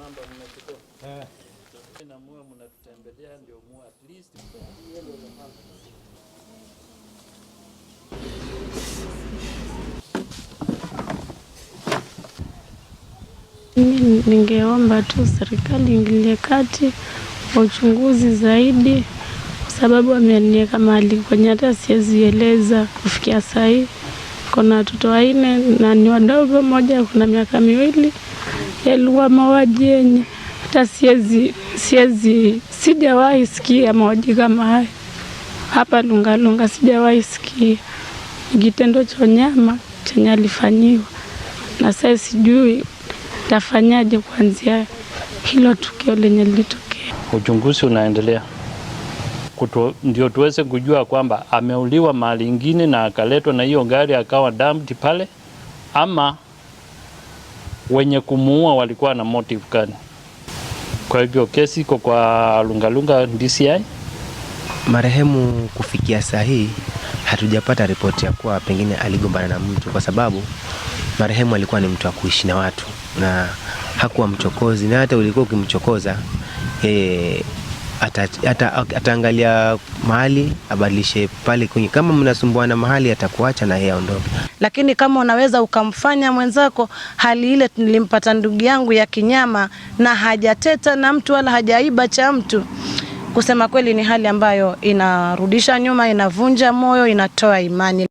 namba mnachukua. Na muwe mnatutembelea ndio mu at least. Ningeomba tu serikali ingilie kati uchunguzi zaidi, kwa sababu ameniweka mahali kwenye hata siwezi eleza kufikia sasa hivi. Kuna watoto 4 na ni wadogo, mmoja kuna miaka 2. Yalikuwa mauaji yenye hata sijawahi sikia mauaji kama haya hapa Lunga Lunga, sijawahi sikia kitendo cha nyama chenye alifanyiwa, na sasa sijui tafanyaje kuanzia hilo tukio lenye lilitokea. Uchunguzi unaendelea ndio tuweze kujua kwamba ameuliwa mahali ingine na akaletwa na hiyo gari akawa dumped pale, ama wenye kumuua walikuwa na motive gani. Kwa hivyo kesi iko kwa Lunga Lunga DCI. Marehemu kufikia saa hii hatujapata ripoti ya kuwa pengine aligombana na mtu, kwa sababu marehemu alikuwa ni mtu wa kuishi na watu na hakuwa mchokozi, na hata ulikuwa ukimchokoza ataangalia mahali abadilishe pale kwenye, kama mnasumbuana mahali atakuacha na yeye aondoke. Lakini kama unaweza ukamfanya mwenzako, hali ile nilimpata ndugu yangu ya kinyama na hajateta na mtu wala hajaiba cha mtu, kusema kweli ni hali ambayo inarudisha nyuma, inavunja moyo, inatoa imani.